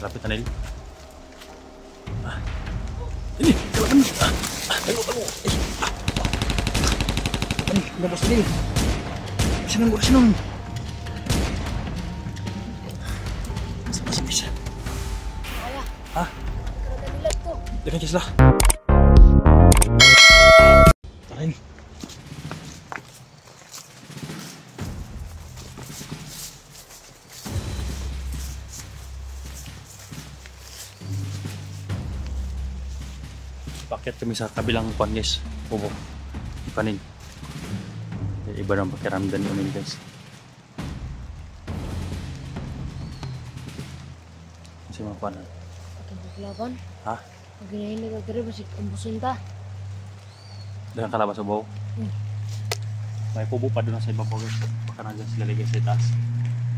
Lapit na nil. Ini, kalaban. Tago. Ini, nabos nil. Sinong. Masih bisa. Ayah. Hah? Kereta dilat tuh. Dekat kislah. Tarin. Paket kami sa kabilang kuan guys. Bobo. Ipanin. Iba ng pakiramdam yun guys. Kasi mga kuan. Atau kelaban. Ha? Begini ini kira masih kumpusin ta. Dengan kalabas sa baw. May pubo pa doon sa ibabaw guys. Baka nandiyan sila ligay sa itaas.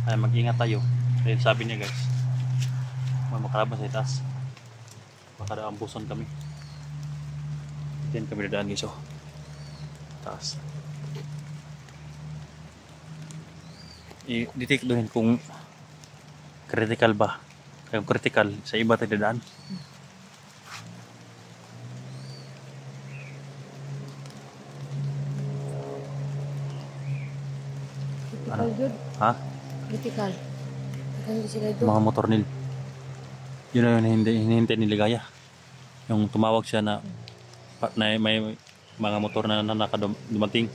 Kaya mag-ingat tayo. Dahil sabi niya guys, may makalabas sa itaas. Baka daw ambuson kami. Diyan kami dadaan guys oh. Taas. I-detect doon kung critical ba. Kung critical, sa iba tayo dadaan. Critical good. Ha? Critical. Akan sila itu. Mga motor nil. Yun na yun hinihintay ni Ligaya. Yung tumawag siya na may mga motor na nakadumating.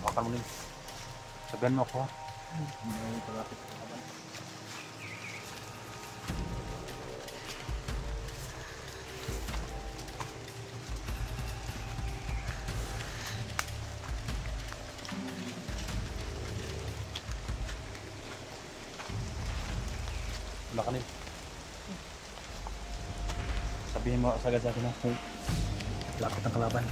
Makan mo nil. Sabihan mo ako ha. Wala ka nil. Sabihin mo sagad sa akin na kung lapit ang kalaban.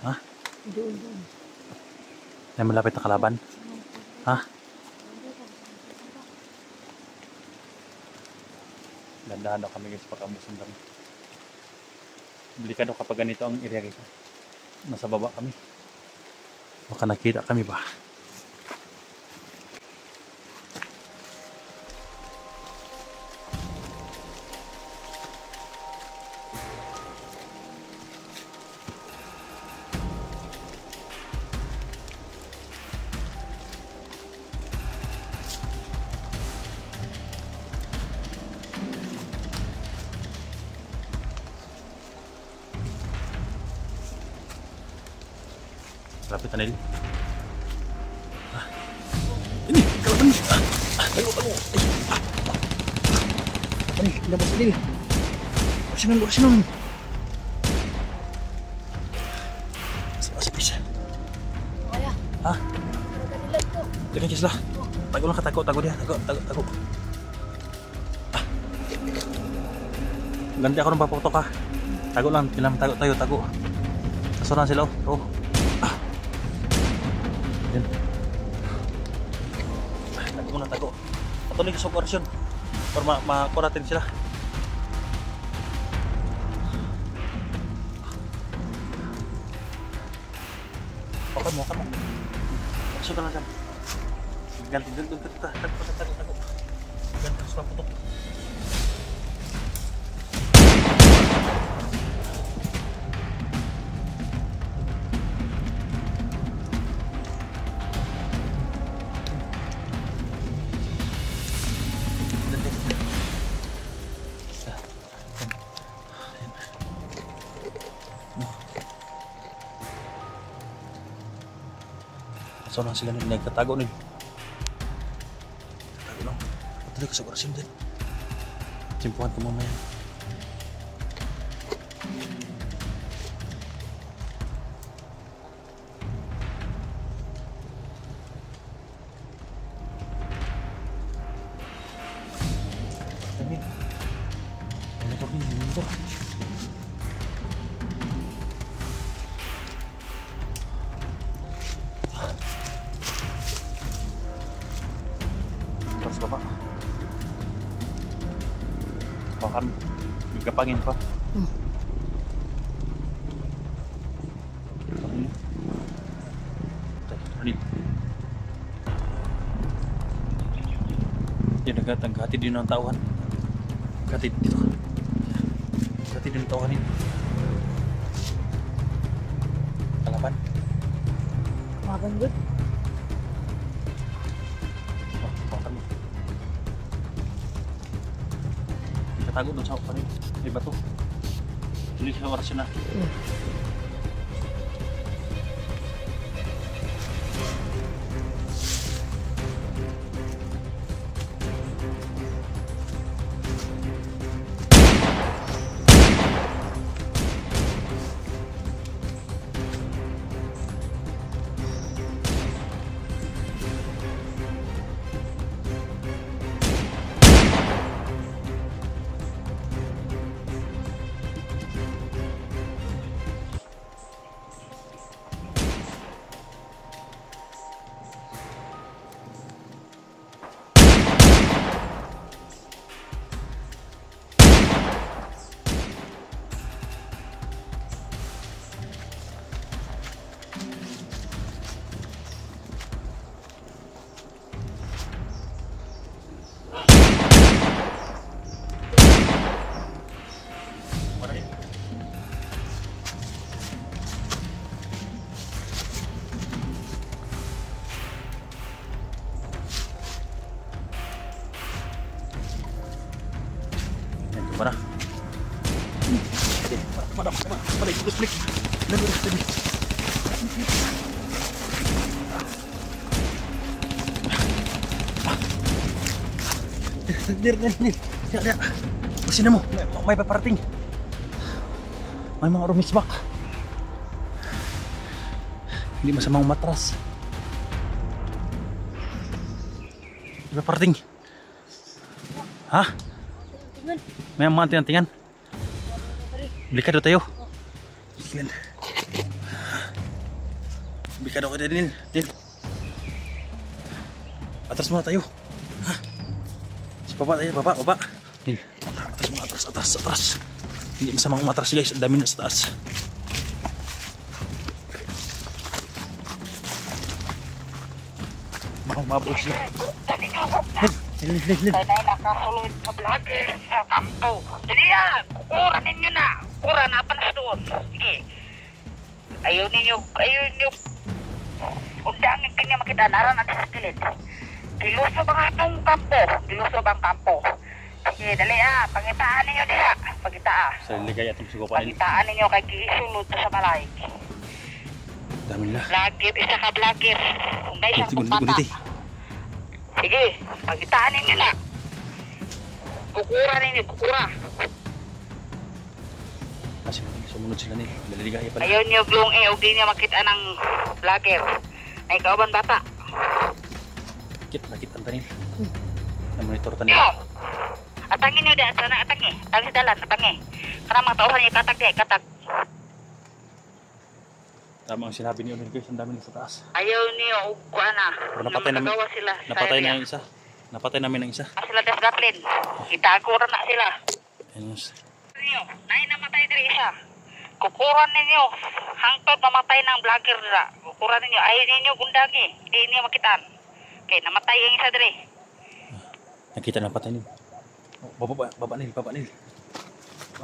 Ha? Doon. May malapit na kalaban? Ha? Dandahan daw kami guys pag ambusan kami. Delikado kapag ganito ang area guys. Nasa baba kami. Baka nakita kami ba? Lapit na nil. Ini, kalaban. Tago. Ini, nabos nil. Sinong. Masih bisa. Ayah. Ha? Kereta dilat tuh. Dekat kislah. Tago lang ka, tago dia. Tago. Ganti ako ng paputok ha. Tago lang, pilang tago. Kaso na sila oh. Yan. Tago. Patuloy ka sa operasyon. Para makuha natin sila. Makan mo. Pasok ka lang dyan. Ganti doon. Tago. Ganti ka sa paputok. So lang sila nagtatago nil. Tago lang. Patuloy ka sa operasyon din. Simpuhan ko mamaya. Motor. kami. Gagapangin pa. Yan, naghatid din ng tauhan. Naghatid dito. Naghatid din ng tauhan yun. Kalaban. Magan good. Oh, pakan mo. Katago doon sa ako rin. May bato. Tuloy sa oras yun na. Para. Para ikut klik. Lagi. Dir. Ya. Sini mo. May paparating. May mga rumisbak. Hindi masamang matras. May paparating. Hah? May mga tingan. Beli ka daw tayo. Sige. Beli ka daw ka din. Atras muna tayo. Ha? Baba tayo, baba. Din. Atras. Hindi masamang matras guys. Ang dami na sa taas. Mabot sila. Lin. Kaya nakasulod sa vlogger sa kampo. Dali yan! Kura ninyo na! Kura na pa na doon. Sige. Ayaw ninyo. Undangin kanya makita. Naran natin sa kilid. Kiluso ba nga itong kampo? Kiluso bang kampo? Sige, dali Pangitaan ninyo diha. Pangitaan. Sa ligay atong sugupan. Pangitaan ninyo kay kisulod sa balay. Dami nila. Vlogger, isa ka vlogger. Kung na isang kumpata. Sige, pagitaan ninyo na. Kukura ninyo. Kasi sumunod sila nila. Naliligaya pala. Ayaw niyo glong huwag din niya makita ng vlogger. Ay, kauban bata. Nakit ang tanin. Namonitor tanin. Yo! Atangin niyo dyan. Sana atangi. Atangi dalan. Karena mga tauhan niyo katag. Tama ang sinabi ni Unil guys. Ang dami nila sa taas. Ayaw niyo kuha na. Napatay namin. Nagawa sila. Napatay na yung isa. Napatay namin ang isa. Sila desgaplin. Itagura na sila. Ayun. Ninyo. Nay namatay diri isa. Kukuran ninyo. Hangtod mamatay ng vlogger nila. Kukuran ninyo. Ayaw ninyo gundagi. Hindi niyo makitaan. Okay, namatay ang isa diri. Nakita na patay nil. Baba nil.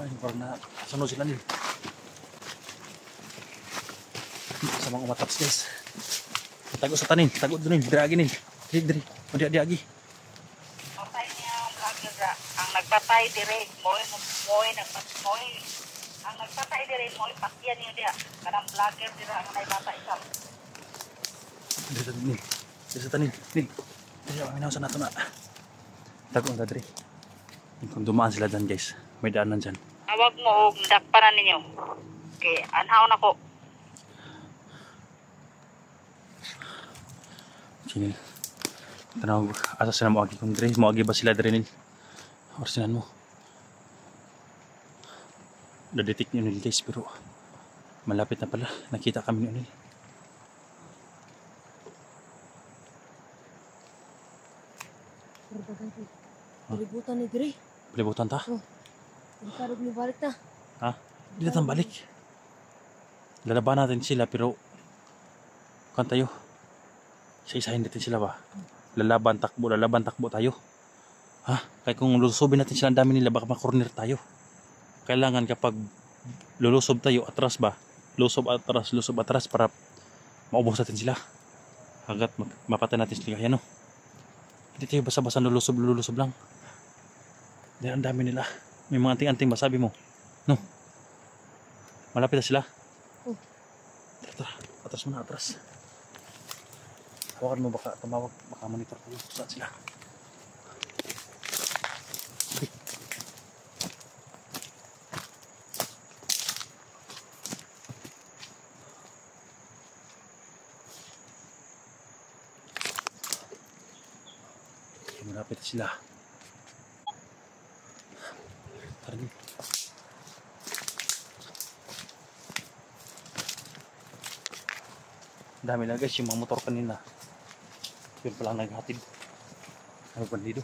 Ay, parang na sunod sila nil. Sa mga umatras guys. Tago sa tanin. Tago doon nil. Diragi nil. Diri. Madi-agi. Patay niya ang vlogger nila. Ang nagpatay diri. Ang nagpatay diri. Patiyan niyo diya. Kanang vlogger dira. Ang naibata isa. Diri sa nil. Diri sa tanin. Nil. Diri ang minaw sa nato na. Tago ang dadri. Kung dumaan sila dyan guys. May daanan dyan. Awag mo og dakpanan ninyo. Okay, anhaw na ko. Sige. Tanawag. Asa sila mo agi kung diri. Mo agi ba sila diri nil? Orsinan mo. Na-detect niyo nil guys. Pero malapit na pala. Nakita kami nil. Libutan ni Dre. Palibutan ta? Oh. Delikado mo balik na. Ha? Hindi natin balik. Lalaban natin sila pero kan tayo. Isa-isahin natin sila ba? Lalaban takbo tayo. Ha? Kaya kung lulusubin natin sila, ang dami nila, baka makorner tayo. Kailangan kapag lulusob tayo, atras ba? Lusob atras para maubos natin sila. Hanggat mapatay natin sila. Kaya no? Hindi tayo basa-basa lulusob lang. Dahil ang dami nila. May mga anting-anting ba sabi mo? No? Malapit na sila? Oh. Tara. Atras muna, atras. Hawakan mo baka tumawag, baka monitor tayo. Saan sila? Okay. Malapit na sila. Tara din. Dami na guys yung mga motor kanina. Yun pala naghatid. Ano bandido?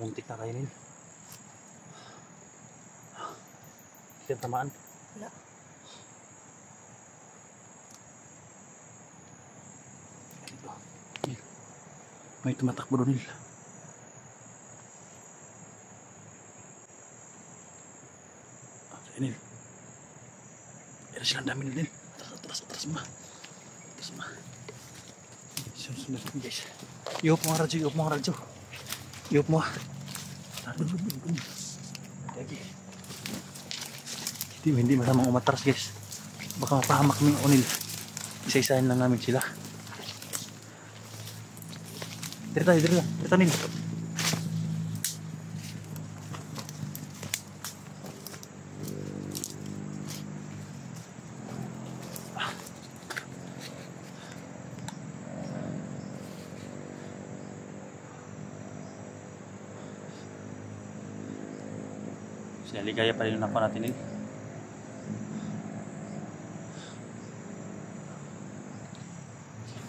Muntik na kainin. Hindi tamaan. Wala. May tumatakbo doon nila. Nil. Yan sila, ang dami nila. Atras ma. Sunod guys. Iop mo ang radyo. Iop mo. Lagi. Hindi masamang umatras guys. Baka mapahamak kami yung Onil. Isa-isahin lang namin sila. Dito Nil. Ligaya pa rin yung nakuha natin Nil.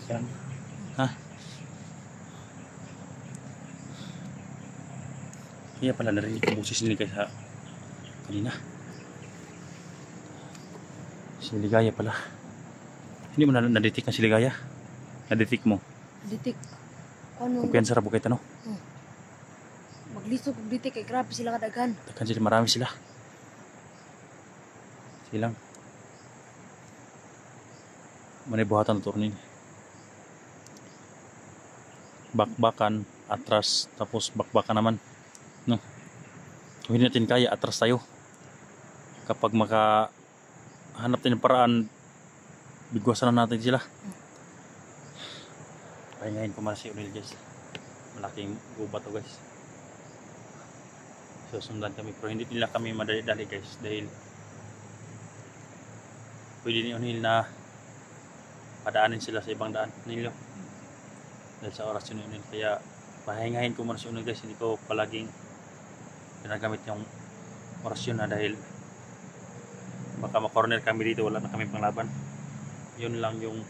Yan. Ha? Kaya pala narinig ko boses nila kaysa kanina. Si Ligaya pala. Hindi mo na-detect na si Ligaya? Na-detect mo? Ditik. Ano? Kumpiyansa ra bukay tanong. Maglisod kung ditik kay grabe sila kadaghan. Takan sila, marami sila. Silang. Manibuhatan na turnin. Bakbakan, atras, tapos bakbakan naman. No. Kung hindi natin kaya, atras tayo. Kapag makahanap tayo ng paraan, bigwasan na natin sila. Kaya ngayon pumala si Unil guys. Malaking gubat to guys. Susundan kami pero hindi nila kami madali-dali guys dahil pwede ni Unil na padaanin sila sa ibang daan nilo dahil sa oras yun Unil. Kaya pahingahin ko muna si Unil guys, hindi ko palaging ginagamit yung oras yun na dahil baka makorner kami dito, wala na kami panglaban. Yun lang yung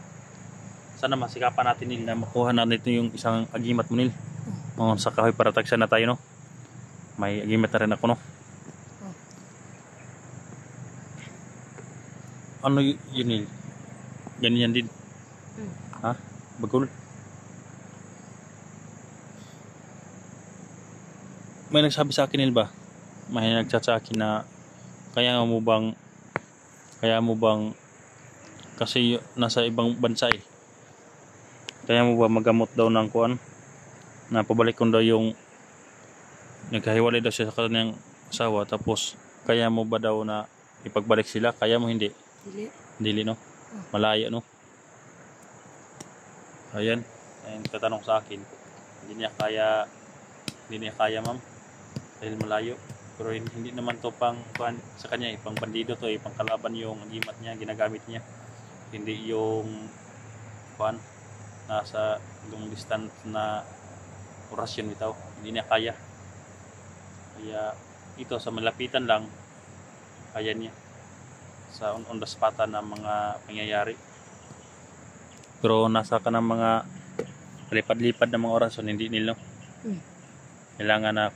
sana masikapan natin Nil na makuha natin ito yung isang agimat mo Nil. Mga sa kahoy para tagsan na tayo no. May agimat na rin ako no. Ano yun Nil? Ganyan din. Ha? Bagol. May nagsabi sa akin Nil ba? May nagchat sa akin na kaya mo bang kasi nasa ibang bansa eh. Kaya mo ba magamot daw ng kuan? Na pabalik ko daw yung nagkahiwalay daw siya sa kanyang asawa, tapos kaya mo ba daw na ipagbalik sila? Kaya mo hindi? Dili no? Malaya no? Ayan katanong sa akin. Hindi niya kaya ma'am dahil malayo. Pero hindi naman to pang sa kanya eh, pang bandido to eh, pang kalaban yung agimat niya, ginagamit niya. Hindi yung nasa long distance na orasyon bitaw. Hindi niya kaya. Kaya ito sa malapitan lang kaya niya sa on the spot na mga pangyayari. Pero nasa ka ng mga lipad-lipad na mga orasyon, hindi nila. Kailangan na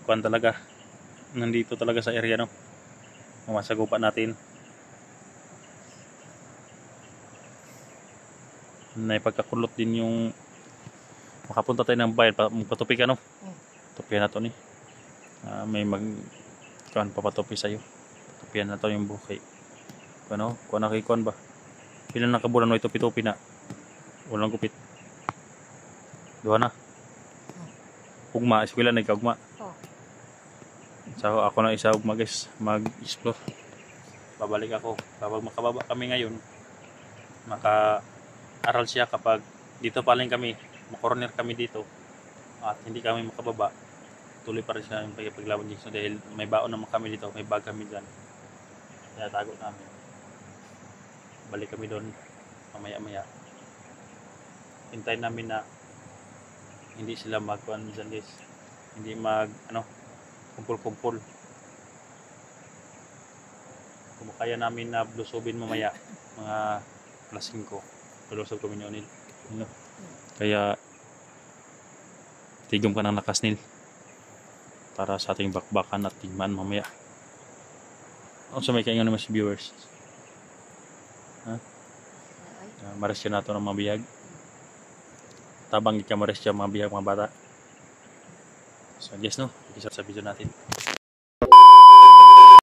kuan talaga nandito talaga sa area, no, masagupan natin. Na ipagkakulot din yung makapunta tayo ng bayan, patupi ka, no? Tupian na to ni. May kuan papatupi sa'yo. Tupian na to yung bukay. Ano? Kuan na kay kuan ba? Pilan na kabulan mo ito tupi na. Walang gupit. Duha na. Ugma, eskwela na ikaugma. So ako na isa ugma guys, mag-explore. Babalik ako. Kapag makababa kami ngayon, maka-aral siya kapag dito pa lang kami, makorner kami dito at hindi kami makababa, tuloy pa rin siya yung paglaban dito dahil may baon naman kami dito, may bag kami dyan, kaya tago namin. Balik kami doon mamaya-maya. Hintayin namin na hindi sila magkuhan dyan guys, hindi kumpul-kumpul. Kumakaya namin na blusubin mamaya mga alas 5, lulusog kami ni Onil. Kaya tigom ka ng lakas, Nil, para sa ating bakbakan at tigman mamaya. So may kaingan naman si viewers. Mares siya nato ng mga bihag. Tabang ika mares siya mga bihag mga bata. So yes, no, isa sa video natin.